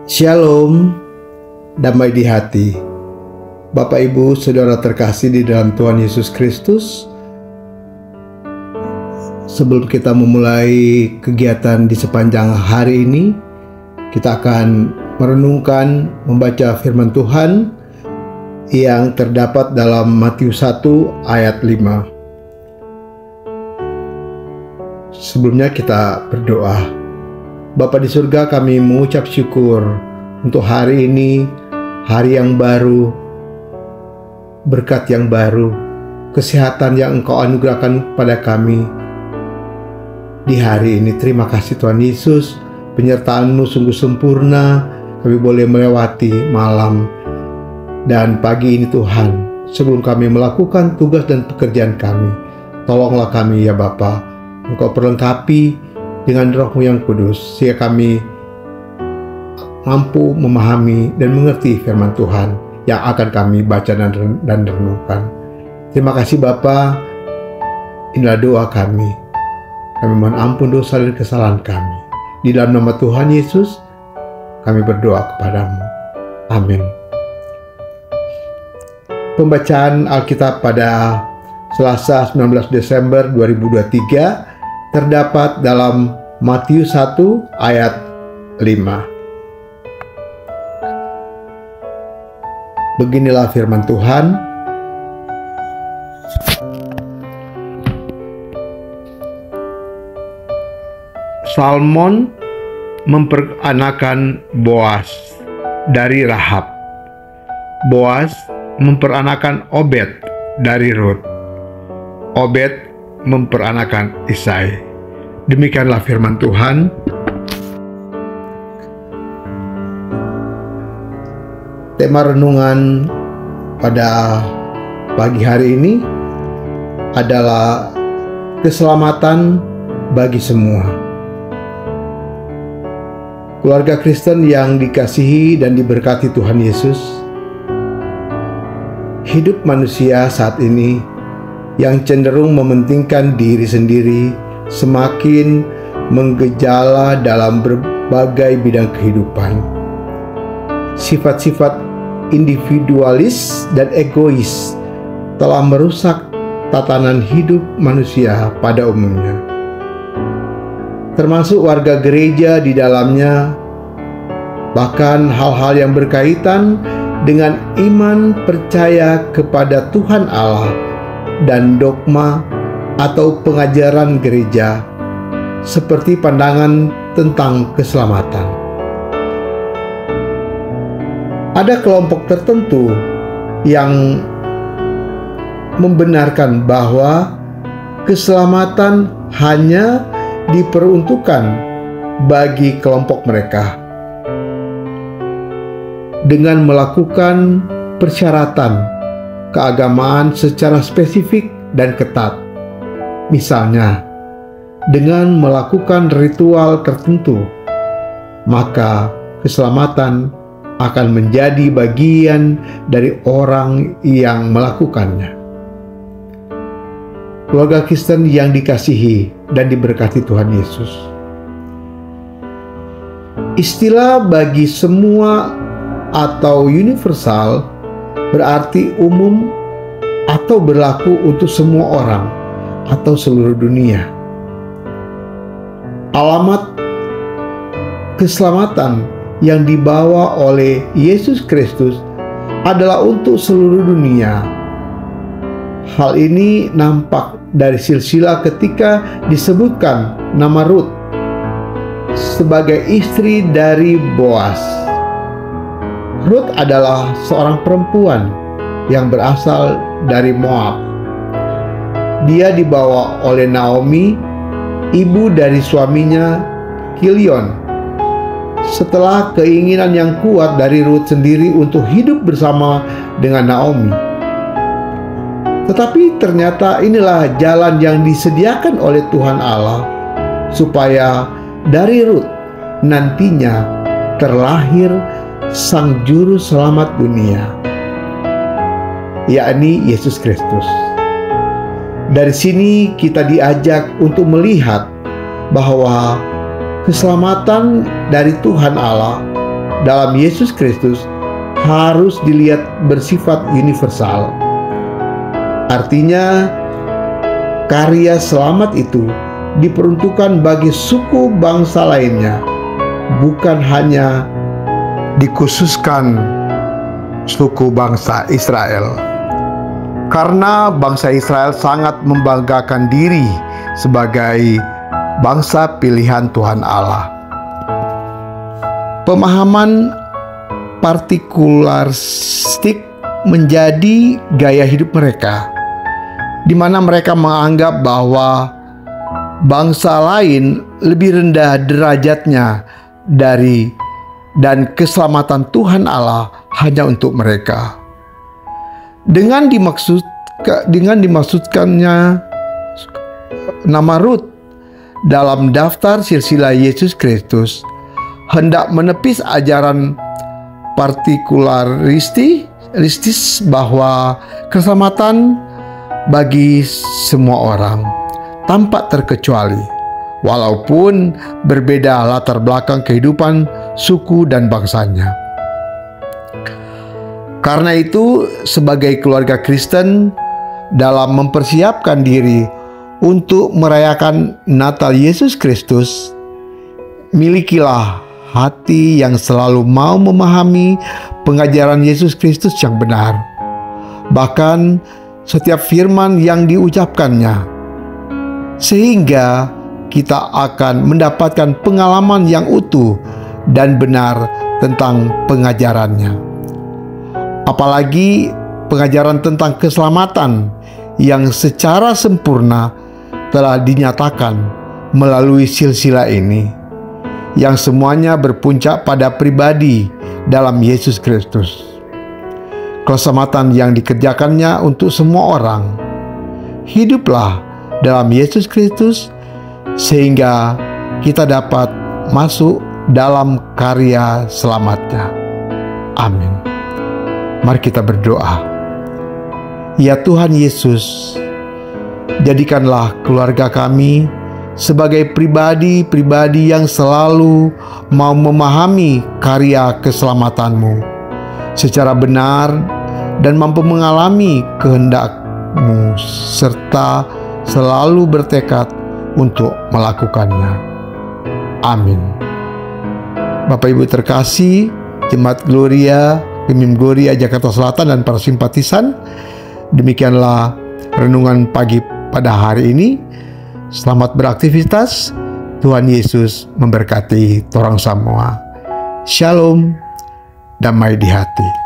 Shalom, damai di hati. Bapak, Ibu, Saudara terkasih di dalam Tuhan Yesus Kristus. Sebelum kita memulai kegiatan di sepanjang hari ini, kita akan merenungkan, membaca firman Tuhan yang terdapat dalam Matius 1 ayat 5. Sebelumnya kita berdoa. Bapa di surga, kami mengucap syukur untuk hari ini, hari yang baru, berkat yang baru, kesehatan yang Engkau anugerahkan pada kami di hari ini. Terima kasih Tuhan Yesus, penyertaan-Mu sungguh sempurna. Kami boleh melewati malam dan pagi ini Tuhan. Sebelum kami melakukan tugas dan pekerjaan kami, tolonglah kami ya Bapa. Engkau perlengkapi dengan Roh-Mu yang kudus, sehingga kami mampu memahami dan mengerti firman Tuhan yang akan kami baca dan renungkan. Terima kasih Bapa. Inilah doa kami. Kami mohon ampun dosa dan kesalahan kami. Di dalam nama Tuhan Yesus, kami berdoa kepadamu. Amin. Pembacaan Alkitab pada Selasa 19 Desember 2023 terdapat dalam Matius 1 ayat 5. Beginilah firman Tuhan. Salmon memperanakan Boas dari Rahab. Boas memperanakan Obed dari Rut. Obed memperanakan Isai. Demikianlah firman Tuhan. Tema renungan pada pagi hari ini adalah keselamatan bagi semua. Keluarga Kristen yang dikasihi dan diberkati Tuhan Yesus, hidup manusia saat ini yang cenderung mementingkan diri sendiri semakin menggejala dalam berbagai bidang kehidupan. Sifat-sifat individualis dan egois telah merusak tatanan hidup manusia pada umumnya, termasuk warga gereja di dalamnya. Bahkan hal-hal yang berkaitan dengan iman percaya kepada Tuhan Allah dan dogma atau pengajaran gereja, seperti pandangan tentang keselamatan. Ada kelompok tertentu yang membenarkan bahwa keselamatan hanya diperuntukkan bagi kelompok mereka dengan melakukan persyaratan keagamaan secara spesifik dan ketat. Misalnya, dengan melakukan ritual tertentu, maka keselamatan akan menjadi bagian dari orang yang melakukannya. Keluarga Kristen yang dikasihi dan diberkati Tuhan Yesus, istilah bagi semua atau universal berarti umum atau berlaku untuk semua orang atau seluruh dunia. Alamat keselamatan yang dibawa oleh Yesus Kristus adalah untuk seluruh dunia. Hal ini nampak dari silsilah ketika disebutkan nama Rut sebagai istri dari Boas. Rut adalah seorang perempuan yang berasal dari Moab. Dia dibawa oleh Naomi, ibu dari suaminya Kilion, setelah keinginan yang kuat dari Rut sendiri untuk hidup bersama dengan Naomi. Tetapi ternyata inilah jalan yang disediakan oleh Tuhan Allah, supaya dari Rut nantinya terlahir Sang Juru Selamat dunia, yakni Yesus Kristus. Dari sini kita diajak untuk melihat bahwa keselamatan dari Tuhan Allah dalam Yesus Kristus harus dilihat bersifat universal. Artinya, karya selamat itu diperuntukkan bagi suku bangsa lainnya, bukan hanya dikhususkan suku bangsa Israel. Karena bangsa Israel sangat membanggakan diri sebagai bangsa pilihan Tuhan Allah. Pemahaman partikularistik menjadi gaya hidup mereka, di mana mereka menganggap bahwa bangsa lain lebih rendah derajatnya dari dan keselamatan Tuhan Allah hanya untuk mereka. Dengan dimaksudkannya nama Rut dalam daftar silsilah Yesus Kristus hendak menepis ajaran partikularistis bahwa keselamatan bagi semua orang tanpa terkecuali, walaupun berbeda latar belakang kehidupan, suku, dan bangsanya. Karena itu, sebagai keluarga Kristen, dalam mempersiapkan diri untuk merayakan Natal Yesus Kristus, milikilah hati yang selalu mau memahami pengajaran Yesus Kristus yang benar, bahkan setiap firman yang diucapkannya, sehingga kita akan mendapatkan pengalaman yang utuh dan benar tentang pengajarannya. Apalagi pengajaran tentang keselamatan yang secara sempurna telah dinyatakan melalui silsilah ini, yang semuanya berpuncak pada pribadi dalam Yesus Kristus. Keselamatan yang dikerjakannya untuk semua orang. Hiduplah dalam Yesus Kristus sehingga kita dapat masuk dalam karya selamatnya. Amin. Mari kita berdoa. Ya Tuhan Yesus, jadikanlah keluarga kami sebagai pribadi-pribadi yang selalu mau memahami karya keselamatan-Mu secara benar dan mampu mengalami kehendak-Mu serta selalu bertekad untuk melakukannya. Amin. Bapak Ibu terkasih, Jemaat Gloria, Gemim Gloria Jakarta Selatan dan para simpatisan, demikianlah renungan pagi pada hari ini. Selamat beraktivitas. Tuhan Yesus memberkati torang semua. Shalom, damai di hati.